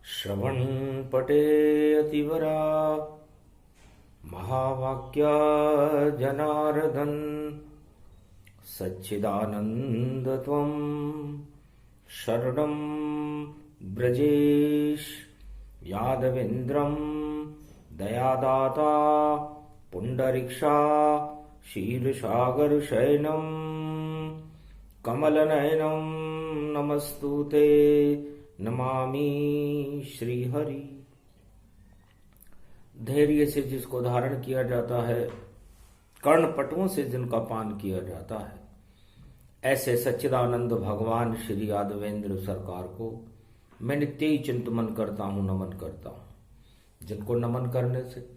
श्रवणपटे अतिवरा महावाक्या जनार्दन सच्चिदानंद त्वं शरणं ब्रजेश यादवेन्द्रं दयादाता पुंडरीक्षा क्षीरसागरशयनं कमलनयनं नमस्तुते नमामि श्रीहरि। धैर्य से जिसको धारण किया जाता है, कर्णपटुओं से जिनका पान किया जाता है, ऐसे सच्चिदानंद भगवान श्री यादवेंद्र सरकार को मैं नित्य ही चिंतन करता हूँ, नमन करता हूँ। जिनको नमन करने से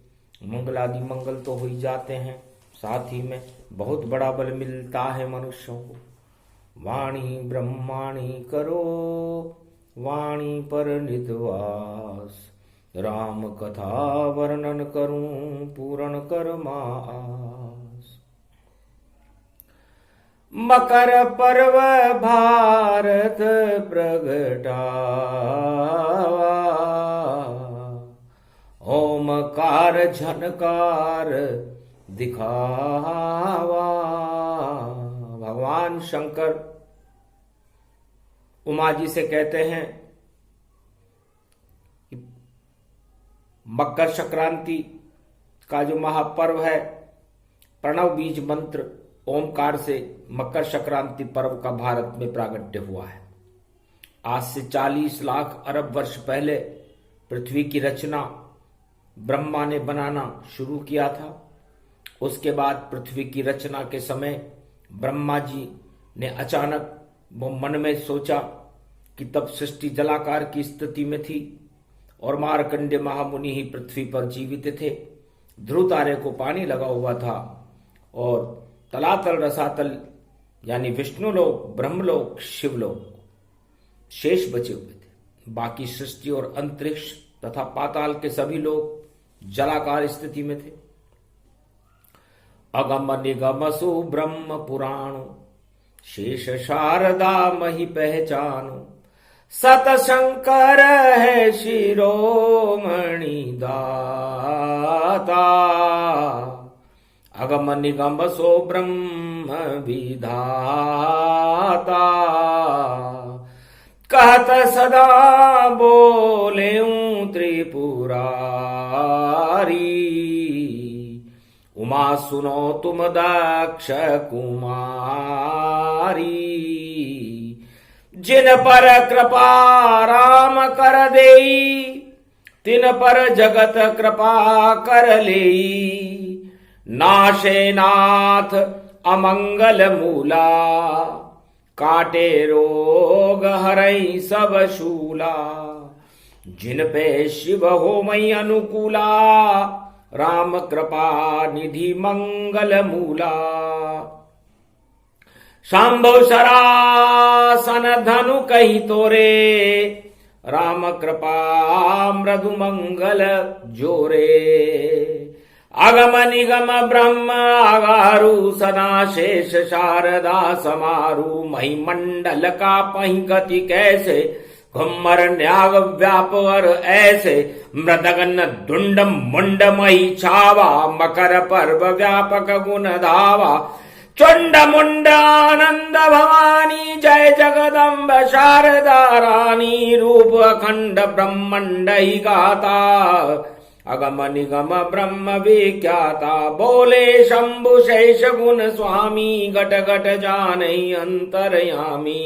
मंगल आदि मंगल तो हो ही जाते हैं, साथ ही में बहुत बड़ा बल मिलता है मनुष्यों को। वाणी ब्रह्माणी करो वाणी पर निधवास, राम कथा वर्णन करूं पूर्ण कर मास। मकर पर्व भारत प्रगटावा, ओमकार झनकार दिखावा। भगवान शंकर उमा जी से कहते हैं कि मकर संक्रांति का जो महापर्व है, प्रणव बीज मंत्र ओमकार से मकर संक्रांति पर्व का भारत में प्रागट्य हुआ है। आज से 40 लाख अरब वर्ष पहले पृथ्वी की रचना ब्रह्मा ने बनाना शुरू किया था। उसके बाद पृथ्वी की रचना के समय ब्रह्मा जी ने अचानक वो मन में सोचा कि तब सृष्टि जलाकार की स्थिति में थी और मार्कंडेय महामुनि ही पृथ्वी पर जीवित थे। ध्रुव तारे को पानी लगा हुआ था और तलातल रसातल यानी विष्णुलोक, ब्रह्मलोक, शिवलोक शेष बचे हुए थे। बाकी सृष्टि और अंतरिक्ष तथा पाताल के सभी लोग जलाकार स्थिति में थे। अगम निगम सु ब्रह्म पुराणो, शेष शारदा मही पहचानो। सत शंकर है शिरोमणि दाता, अगम निगम सो ब्रह्म विधाता। कहत सदा बोले त्रिपुरारी, उमा सुनो तुम दक्ष कुमारी। जिन पर कृपा राम कर देई, तिन पर जगत कृपा कर लेई। नाशे नाथ अमंगल मूला, काटे रोग हरई सब शूला। जिन पे शिव हो मई अनुकूला, राम कृपा निधि मंगल मूला। शांभव शरासन धनु कही तोरे, राम कृपा मृदु मंगल जोरे। अगम निगम ब्रह्म आगारु, सदा शेष शारदा समारू। मही मंडल का पही गति कैसे, घुम्मर न्याग व्यापर ऐसे। मृदगन दुंड मुंड मही छावा, मकर पर्व व्यापक गुण धावा। चंड मुंड आनंद भवानी, जय जगदम्ब शारदा रानी। रूप अखंड ब्रह्मंड ही गाता, अगम निगम ब्रह्म विख्याता। बोले शंभु शेष गुण स्वामी, घट घट जानहि अंतरयामी।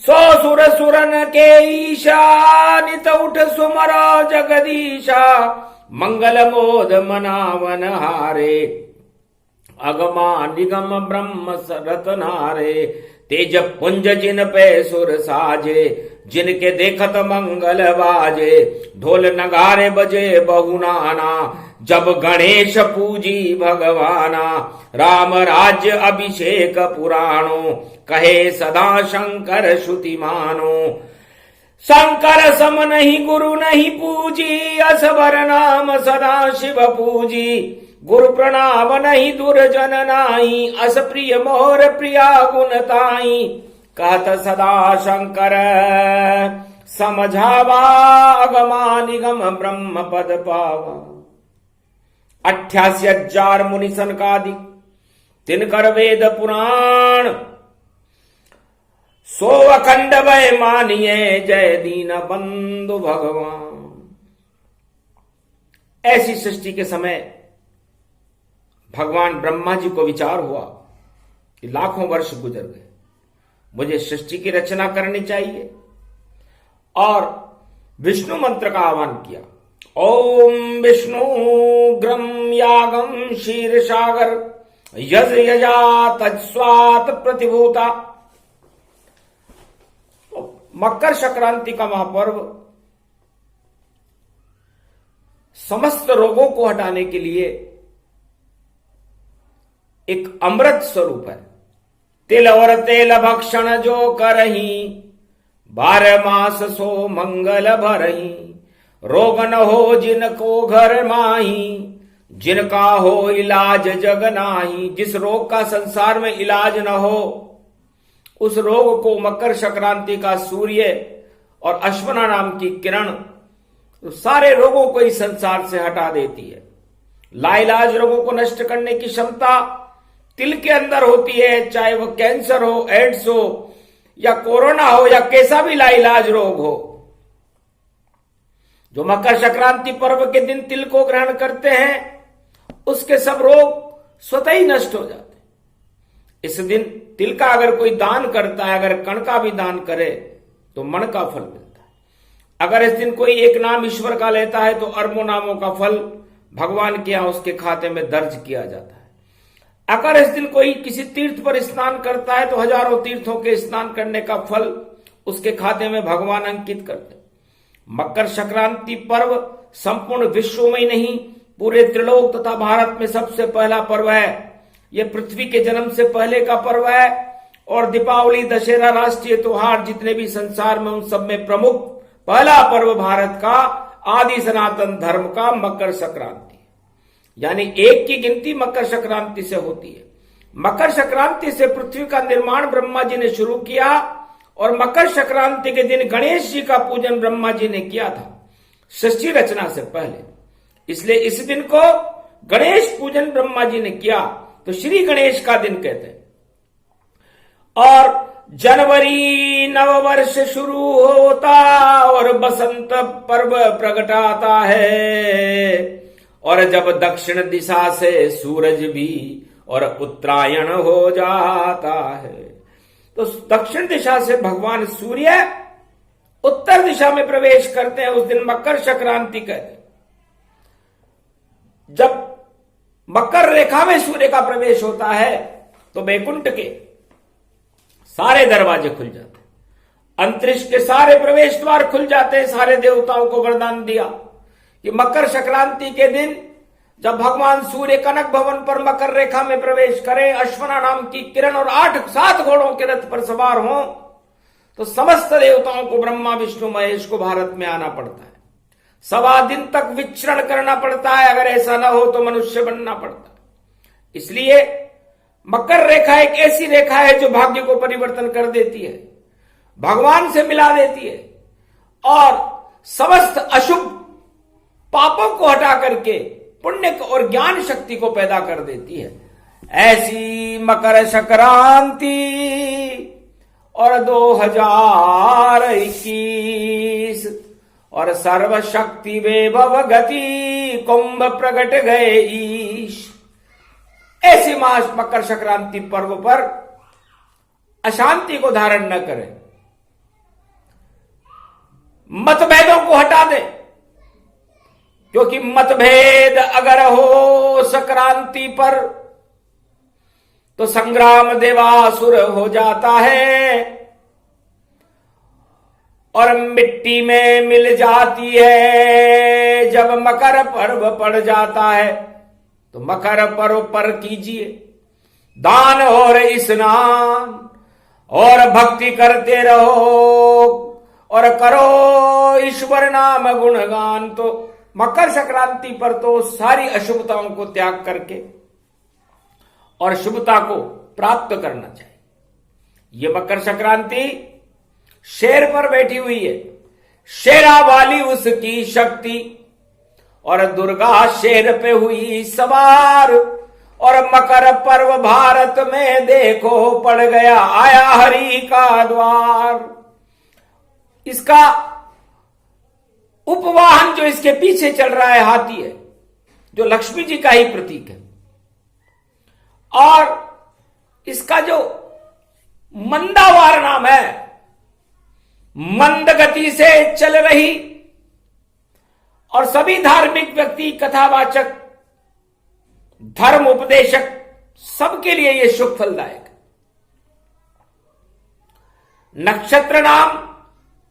सो सुर सुरन के ईशा, नित उठ सुमरा जगदीशा। मंगल मोद मनावन हारे, अगमा निगम ब्रह्म रतनारे। तेज पुंज जिन पे सुर साजे, जिनके देखत मंगल बाजे। ढोल नगारे बजे बहुनाना, जब गणेश पूजी भगवाना। राम राज्य अभिषेक पुराणो, कहे सदा शंकर श्रुति मानो। शंकर सम नहीं गुरु नहीं पूजी, असवर नाम सदा शिव पूजी। गुरु प्रणाम नहीं दुर्जन नाई, अस प्रिय मोर प्रिया गुण ताई। कहत सदा शंकर समझावा अगमा निगम ब्रह्म पद पावा। 88,000 मुनि सनकादि तिनकर वेद पुराण, सो अखंड भय मानिए जय दीन बंधु भगवान। ऐसी सृष्टि के समय भगवान ब्रह्मा जी को विचार हुआ कि लाखों वर्ष गुजर गए, मुझे सृष्टि की रचना करनी चाहिए, और विष्णु मंत्र का आह्वान किया। ओम विष्णु ग्रम यागम क्षीर सागर यज यजा तत्स्वात प्रतिभूता। मकर संक्रांति का महापर्व समस्त रोगों को हटाने के लिए एक अमृत स्वरूप है। तिल और तेल भक्षण जो करही, 12 मास सो मंगल भरही। रोग न हो जिनको घर माही, जिनका हो इलाज जग नाही। जिस रोग का संसार में इलाज न हो, उस रोग को मकर संक्रांति का सूर्य और अश्वना नाम की किरण तो सारे रोगों को इस संसार से हटा देती है। लाइलाज रोगों को नष्ट करने की क्षमता तिल के अंदर होती है, चाहे वो कैंसर हो, एड्स हो, या कोरोना हो, या कैसा भी लाइलाज रोग हो। जो मकर संक्रांति पर्व के दिन तिल को ग्रहण करते हैं, उसके सब रोग स्वतः ही नष्ट हो जाते हैं। इस दिन तिल का अगर कोई दान करता है, अगर कण का भी दान करे तो मन का फल मिलता है। अगर इस दिन कोई एक नाम ईश्वर का लेता है तो अरबों नामों का फल भगवान के यहां उसके खाते में दर्ज किया जाता है। अगर इस दिन कोई किसी तीर्थ पर स्नान करता है तो हजारों तीर्थों के स्नान करने का फल उसके खाते में भगवान अंकित करते हैं। मकर संक्रांति पर्व संपूर्ण विश्व में ही नहीं, पूरे त्रिलोक तथा भारत में सबसे पहला पर्व है। यह पृथ्वी के जन्म से पहले का पर्व है, और दीपावली, दशहरा, राष्ट्रीय त्योहार जितने भी संसार में, उन सब में प्रमुख पहला पर्व भारत का आदि सनातन धर्म का मकर संक्रांति, यानी एक की गिनती मकर संक्रांति से होती है। मकर संक्रांति से पृथ्वी का निर्माण ब्रह्मा जी ने शुरू किया, और मकर संक्रांति के दिन गणेश जी का पूजन ब्रह्मा जी ने किया था सृष्टि रचना से पहले। इसलिए इस दिन को गणेश पूजन ब्रह्मा जी ने किया, तो श्री गणेश का दिन कहते हैं। और जनवरी नववर्ष शुरू होता और बसंत पर्व प्रगटाता है, और जब दक्षिण दिशा से सूरज भी और उत्तरायण हो जाता है। तो दक्षिण दिशा से भगवान सूर्य उत्तर दिशा में प्रवेश करते हैं, उस दिन मकर संक्रांति कहते हैं। जब मकर रेखा में सूर्य का प्रवेश होता है तो वैकुंठ के सारे दरवाजे खुल जाते हैं, अंतरिक्ष के सारे प्रवेश द्वार खुल जाते हैं। सारे देवताओं को वरदान दिया कि मकर संक्रांति के दिन जब भगवान सूर्य कनक भवन पर मकर रेखा में प्रवेश करें, अश्वना नाम की किरण और 8-7 घोड़ों के रथ पर सवार हों, तो समस्त देवताओं को, ब्रह्मा विष्णु महेश को भारत में आना पड़ता है। 1.25 दिन तक विचरण करना पड़ता है, अगर ऐसा ना हो तो मनुष्य बनना पड़ता है। इसलिए मकर रेखा एक ऐसी रेखा है जो भाग्य को परिवर्तन कर देती है, भगवान से मिला देती है, और समस्त अशुभ पापों को हटा करके पुण्य और ज्ञान शक्ति को पैदा कर देती है। ऐसी मकर संक्रांति और 2021 और सर्वशक्ति वैभव गति कुंभ प्रगट गए ईश। ऐसी मास मकर संक्रांति पर्व पर अशांति को धारण न करें, मतभेदों को हटा दें, क्योंकि मतभेद अगर हो संक्रांति पर तो संग्राम देवासुर हो जाता है, और मिट्टी में मिल जाती है। जब मकर पर्व पड़ जाता है तो मकर पर्व पर कीजिए दान और स्नान, और भक्ति करते रहो और करो ईश्वर नाम गुणगान। तो मकर संक्रांति पर तो सारी अशुभताओं को त्याग करके और शुभता को प्राप्त करना चाहिए। ये मकर संक्रांति शेर पर बैठी हुई है, शेरा वाली उसकी शक्ति, और दुर्गा शेर पे हुई सवार। और मकर पर्व भारत में देखो पड़ गया आया हरि का द्वार। इसका उपवाहन जो इसके पीछे चल रहा है हाथी है, जो लक्ष्मी जी का ही प्रतीक है। और इसका जो मंदावार नाम है, मंद गति से चल रही, और सभी धार्मिक व्यक्ति, कथावाचक, धर्म उपदेशक, सबके लिए यह शुभ फलदायक। नक्षत्र नाम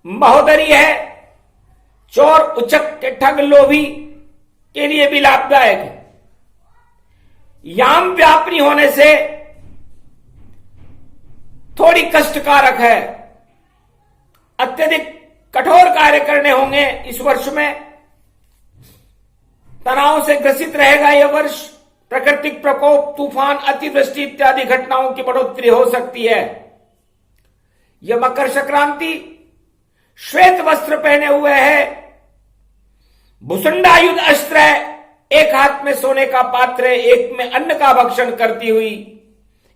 महोदरी है, चोर उचक के ठग लोभी के लिए भी लाभदायक है। याम व्यापनी होने से थोड़ी कष्टकारक है, अत्यधिक कठोर कार्य करने होंगे इस वर्ष में, तनाव से ग्रसित रहेगा यह वर्ष। प्राकृतिक प्रकोप, तूफान, अतिवृष्टि इत्यादि घटनाओं की बढ़ोतरी हो सकती है। यह मकर संक्रांति श्वेत वस्त्र पहने हुए है, भुसंडायुध अस्त्र है, एक हाथ में सोने का पात्र है, एक में अन्न का भक्षण करती हुई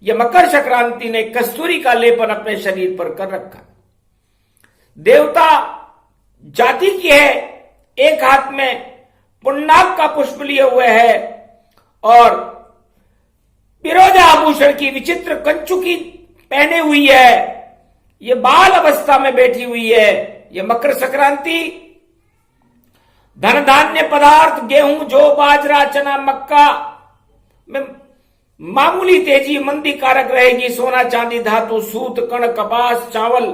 यह मकर संक्रांति ने कस्तूरी का लेपन अपने शरीर पर कर रखा। देवता जाति की है, एक हाथ में पुण्णाक का पुष्प लिए हुए है, और पिरोजा आभूषण की विचित्र कंचुकी पहने हुई है। यह बाल अवस्था में बैठी हुई है। यह मकर संक्रांति धन धान्य पदार्थ, गेहूं, जौ, बाजरा, चना, मक्का में मामूली तेजी मंदी कारक रहेगी। सोना, चांदी, धातु, सूत, कण, कपास, चावल,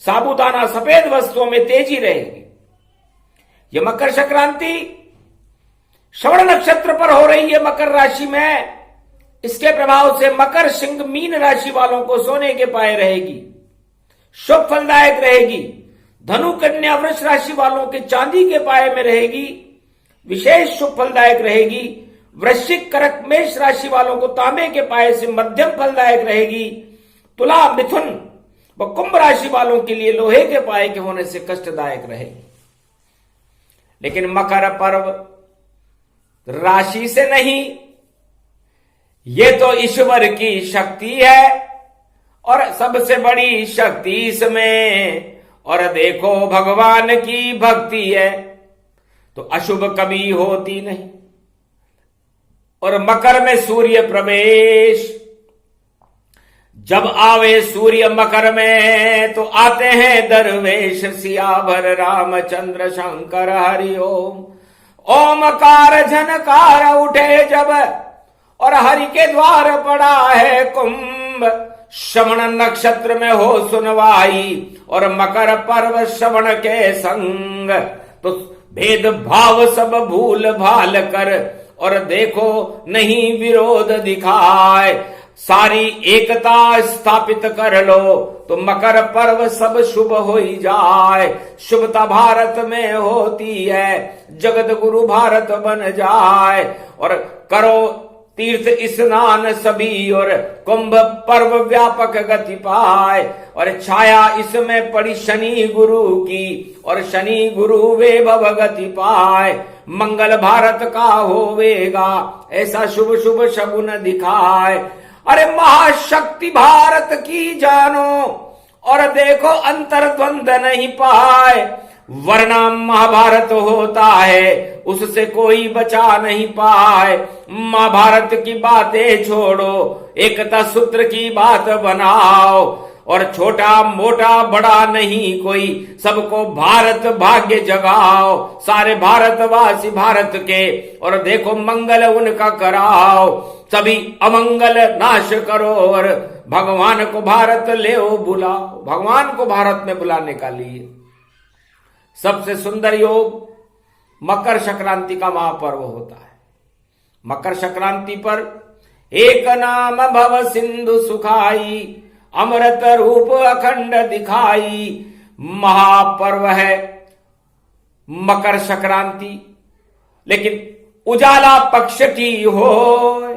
साबुदाना, सफेद वस्तुओं में तेजी रहेगी। यह मकर संक्रांति श्रवण नक्षत्र पर हो रही है, मकर राशि में। इसके प्रभाव से मकर, सिंह, मीन राशि वालों को सोने के पाए रहेगी, शुभ फलदायक रहेगी। धनु, कन्या, वृष राशि वालों के चांदी के पाए में रहेगी, विशेष शुभ फलदायक रहेगी। वृश्चिक, कर्क, मेष राशि वालों को तांबे के पाए से मध्यम फलदायक रहेगी। तुला, मिथुन व कुंभ राशि वालों के लिए लोहे के पाए के होने से कष्टदायक रहेगी। लेकिन मकर पर्व राशि से नहीं, ये तो ईश्वर की शक्ति है, और सबसे बड़ी शक्ति इसमें। और देखो भगवान की भक्ति है तो अशुभ कभी होती नहीं। और मकर में सूर्य प्रवेश, जब आवे सूर्य मकर में तो आते हैं दरवेश। सियावर रामचंद्र शंकर हरि ओम, ओमकार झनकार उठे जब, और हरि के द्वार पड़ा है कुंभ। श्रवण नक्षत्र में हो सुनवाई, और मकर पर्व श्रवण के संग। तो भेद भाव सब भूल भाल कर, और देखो नहीं विरोध दिखाए। सारी एकता स्थापित कर लो, तो मकर पर्व सब शुभ हो ही जाए। शुभता भारत में होती है, जगत गुरु भारत बन जाए। और करो तीर्थ स्नान सभी, और कुंभ पर्व व्यापक गति पाए। और छाया इसमें पड़ी शनि गुरु की, और शनि गुरु वैभव गति पाए। मंगल भारत का होवेगा, ऐसा शुभ शुभ शगुन दिखाए। अरे महाशक्ति भारत की जानो, और देखो अंतर्द्वंद नहीं पाए। वरना महाभारत होता है, उससे कोई बचा नहीं पाए। महाभारत की बातें छोड़ो, एकता सूत्र की बात बनाओ। और छोटा मोटा बड़ा नहीं कोई, सबको भारत भाग्य जगाओ। सारे भारतवासी भारत के, और देखो मंगल उनका कराओ। सभी अमंगल नाश करो, और भगवान को भारत ले बुलाओ। भगवान को भारत में बुलाने का लिए सबसे सुंदर योग मकर संक्रांति का महापर्व होता है। मकर संक्रांति पर एक नाम भव सिंधु सुखाई, अमृत रूप अखंड दिखाई। महापर्व है मकर संक्रांति, लेकिन उजाला पक्ष की हो,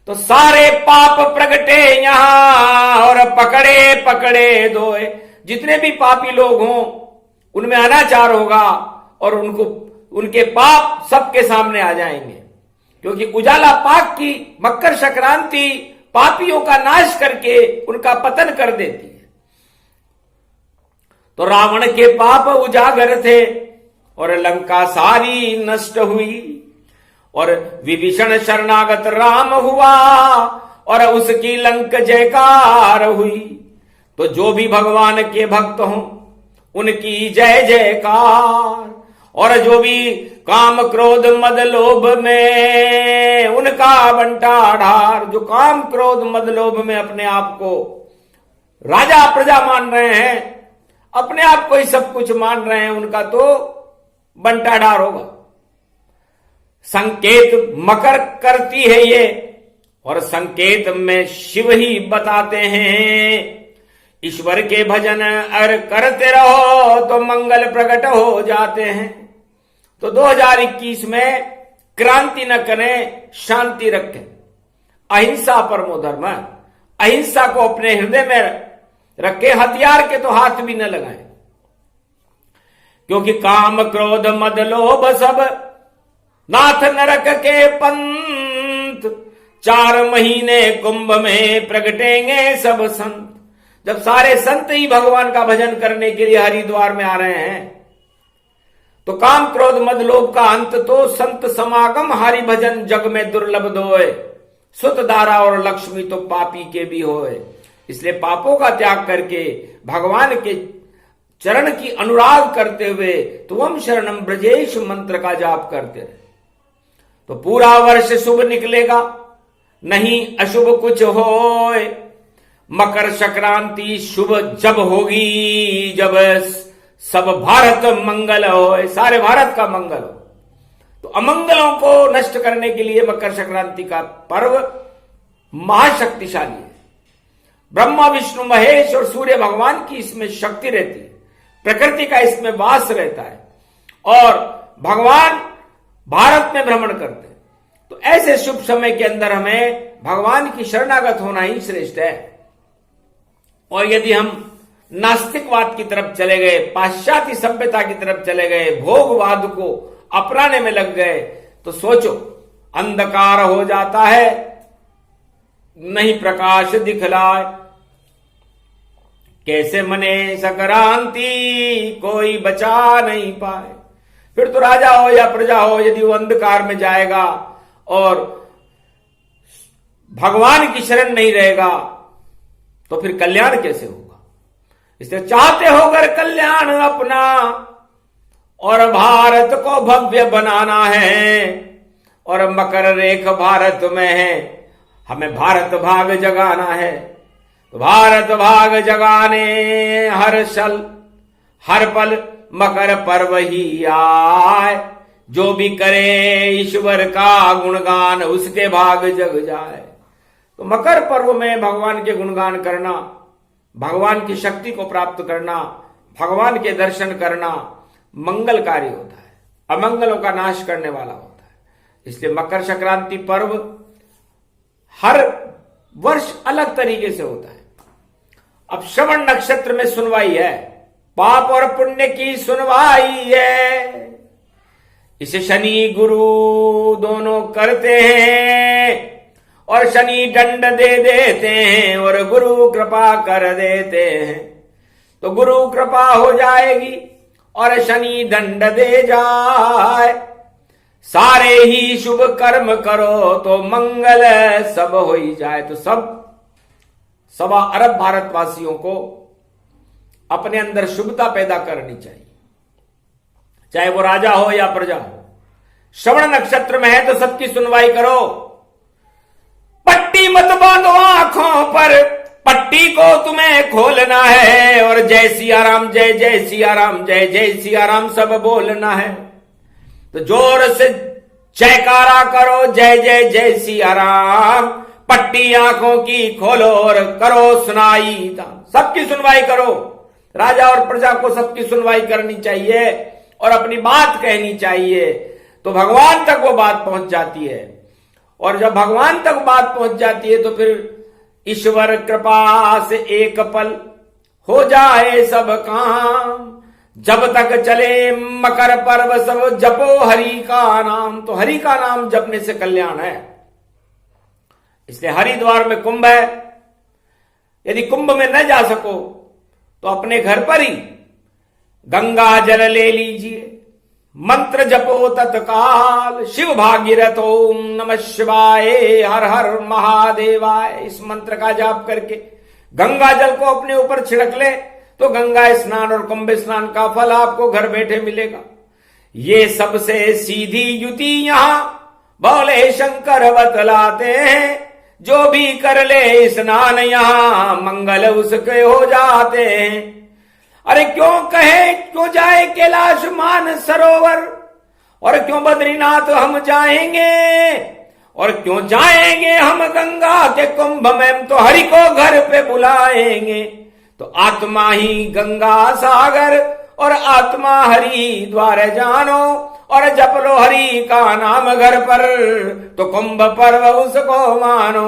तो सारे पाप प्रगटे यहां और पकड़े पकड़े धोए। जितने भी पापी लोग हों उनमें अनाचार होगा और उनको उनके पाप सबके सामने आ जाएंगे, क्योंकि उजाला पाक की मकर संक्रांति पापियों का नाश करके उनका पतन कर देती है। तो रावण के पाप उजागर थे और लंका सारी नष्ट हुई और विभीषण शरणागत राम हुआ और उसकी लंक जयकार हुई। तो जो भी भगवान के भक्त हों उनकी जय जयकार, और जो भी काम क्रोध मद लोभ में उनका बंटा ढार। जो काम क्रोध मद लोभ में अपने आप को राजा प्रजा मान रहे हैं, अपने आप को ही सब कुछ मान रहे हैं, उनका तो बंटा ढार होगा। संकेत मकर करती है ये, और संकेत में शिव ही बताते हैं। ईश्वर के भजन अर करते रहो तो मंगल प्रकट हो जाते हैं। तो 2021 में क्रांति न करें, शांति रखें। अहिंसा परमो धर्म, अहिंसा को अपने हृदय में रखें, हथियार के तो हाथ भी न लगाएं, क्योंकि काम क्रोध मद लोभ सब नाथ नरक के पंथ। 4 महीने कुंभ में प्रगटेंगे सब संत। जब सारे संत ही भगवान का भजन करने के लिए हरिद्वार में आ रहे हैं, तो काम क्रोध मद लोभ का अंत तो संत समागम हरि भजन जग में दुर्लभ दोए। सुत दारा और लक्ष्मी तो पापी के भी होए। इसलिए पापों का त्याग करके भगवान के चरण की अनुराग करते हुए तुम शरणम ब्रजेश मंत्र का जाप करते रहे, तो पूरा वर्ष शुभ निकलेगा, नहीं अशुभ कुछ होए। मकर संक्रांति शुभ जब होगी, जब सब भारत मंगल हो, सारे भारत का मंगल हो। तो अमंगलों को नष्ट करने के लिए मकर संक्रांति का पर्व महाशक्तिशाली है। ब्रह्मा विष्णु महेश और सूर्य भगवान की इसमें शक्ति रहती है, प्रकृति का इसमें वास रहता है, और भगवान भारत में भ्रमण करते हैं। तो ऐसे शुभ समय के अंदर हमें भगवान की शरणागत होना ही श्रेष्ठ है। और यदि हम नास्तिकवाद की तरफ चले गए, पाश्चात्य सभ्यता की तरफ चले गए, भोगवाद को अपनाने में लग गए, तो सोचो अंधकार हो जाता है, नहीं प्रकाश दिखलाए। कैसे मने संक्रांति कोई बचा नहीं पाए। फिर तो राजा हो या प्रजा हो, यदि वो अंधकार में जाएगा और भगवान की शरण नहीं रहेगा, तो फिर कल्याण कैसे होगा। इसलिए चाहते हो अगर कल्याण अपना और भारत को भव्य बनाना है, और मकर रेख भारत में है, हमें भारत भाग जगाना है। तो भारत भाग जगाने हर पल मकर पर्व ही आए। जो भी करे ईश्वर का गुणगान, उसके भाग जग जाए। तो मकर पर्व में भगवान के गुणगान करना, भगवान की शक्ति को प्राप्त करना, भगवान के दर्शन करना मंगलकारी होता है, अमंगलों का नाश करने वाला होता है। इसलिए मकर संक्रांति पर्व हर वर्ष अलग तरीके से होता है। अब श्रवण नक्षत्र में सुनवाई है, पाप और पुण्य की सुनवाई है। इसे शनि गुरु दोनों करते हैं, और शनि दंड दे देते हैं और गुरु कृपा कर देते हैं। तो गुरु कृपा हो जाएगी और शनि दंड दे जाए। सारे ही शुभ कर्म करो तो मंगल सब हो ही जाए। तो सब 1.25 अरब भारतवासियों को अपने अंदर शुभता पैदा करनी चाहिए, चाहे वो राजा हो या प्रजा हो। श्रवण नक्षत्र में है तो सबकी सुनवाई करो। पट्टी मत बांधो आंखों पर, पट्टी को तुम्हें खोलना है, और जय सिया राम जय जय सिया राम जय जय सिया राम सब बोलना है। तो जोर से जयकारा करो, जय जय जय सिया राम। पट्टी आंखों की खोलो और करो सुनाई। सबकी सुनवाई करो। राजा और प्रजा को सबकी सुनवाई करनी चाहिए और अपनी बात कहनी चाहिए, तो भगवान तक वो बात पहुंच जाती है। और जब भगवान तक बात पहुंच जाती है तो फिर ईश्वर कृपा से एक पल हो जाए सब काम। जब तक चले मकर पर्व सब जपो हरि का नाम। तो हरि का नाम जपने से कल्याण है। इसलिए हरिद्वार में कुंभ है। यदि कुंभ में न जा सको तो अपने घर पर ही गंगा जल ले लीजिए, मंत्र जपो तत्काल, शिव भागीरथ ओम नमः शिवाय हर हर महादेवाय। इस मंत्र का जाप करके गंगा जल को अपने ऊपर छिड़क ले तो गंगा स्नान और कुंभ स्नान का फल आपको घर बैठे मिलेगा। ये सबसे सीधी युति यहां बोले शंकर बतलाते हैं। जो भी कर ले स्नान यहां मंगल उसके हो जाते हैं। अरे क्यों जाए कैलाश मान सरोवर, और क्यों बद्रीनाथ हम जाएंगे, और क्यों जाएंगे हम गंगा के कुंभ में, तो हरि को घर पे बुलाएंगे। तो आत्मा ही गंगा सागर और आत्मा हरि द्वार जानो, और जप लो हरि का नाम घर पर, तो कुंभ पर्व उसको मानो।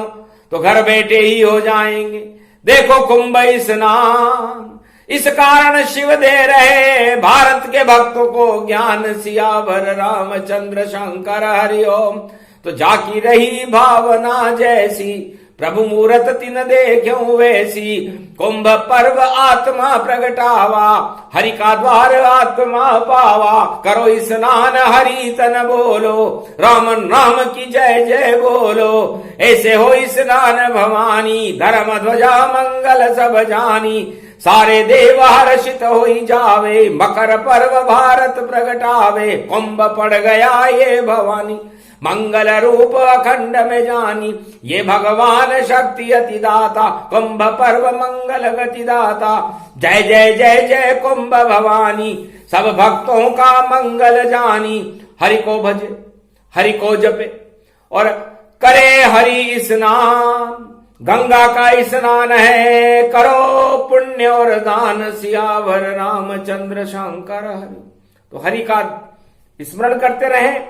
तो घर बैठे ही हो जाएंगे। देखो कुंभ स्नान, इस कारण शिव दे रहे भारत के भक्तों को ज्ञान। सियावर रामचंद्र शंकर हरि ओम। तो जाकी रही भावना जैसी, प्रभु मूरत तिन देख्यों वैसी। कुंभ पर्व आत्मा प्रगटावा, हरि का द्वार आत्मा पावा। करो स्नान हरि तन बोलो, राम नाम की जय जय बोलो। ऐसे हो स्नान भवानी, धर्म ध्वजा मंगल सब जानी। सारे देव हर्षित हो जावे, मकर पर्व भारत प्रगटावे। कुंभ पड़ गया ये भवानी, मंगल रूप अखंड में जानी। ये भगवान शक्ति अति दाता, कुंभ पर्व मंगल गति दाता। जय जय जय जय कुंभ भवानी, सब भक्तों का मंगल जानी। हरि को भजे, हरि को जपे और करे हरि स्नान। गंगा का स्नान है, करो पुण्य और दान। सियावर रामचंद्र शंकर हरि। तो हरि का स्मरण करते रहें,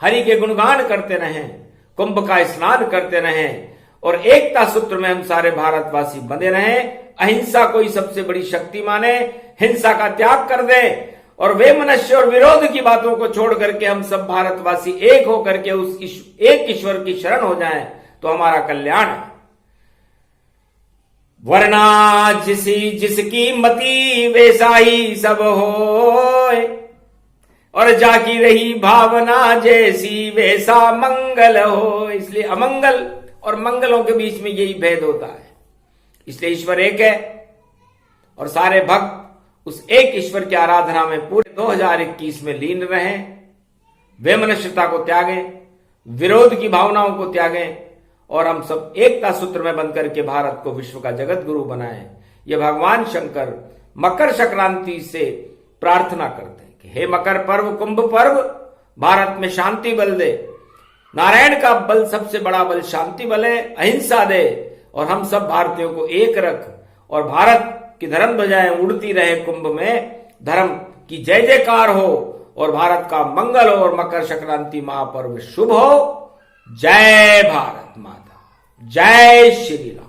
हरि के गुणगान करते रहें, कुंभ का स्नान करते रहें, और एकता सूत्र में हम सारे भारतवासी बंधे रहें। अहिंसा को ही सबसे बड़ी शक्ति माने, हिंसा का त्याग कर दें, और वे मनुष्य और विरोध की बातों को छोड़ करके हम सब भारतवासी एक होकर के उस एक ईश्वर की शरण हो जाएं, तो हमारा कल्याण है। वरना जिसकी मति वैसा ही सब होए, और जाकी रही भावना जैसी वैसा मंगल हो। इसलिए अमंगल और मंगलों के बीच में यही भेद होता है। इसलिए ईश्वर एक है और सारे भक्त उस एक ईश्वर की आराधना में पूरे 2021 में लीन रहें। वैमनस्यता को त्यागें, विरोध की भावनाओं को त्यागें, और हम सब एकता सूत्र में बंध करके भारत को विश्व का जगत गुरु बनाएं। ये भगवान शंकर मकर संक्रांति से प्रार्थना करते हैं कि हे मकर पर्व, कुंभ पर्व, भारत में शांति बल दे। नारायण का बल सबसे बड़ा बल शांति बल है, अहिंसा दे, और हम सब भारतीयों को एक रख, और भारत की धर्म ध्वजाएं उड़ती रहे। कुंभ में धर्म की जय जयकार हो, और भारत का मंगल हो, और मकर संक्रांति महापर्व शुभ हो। जय भारत माता, जय श्री राम।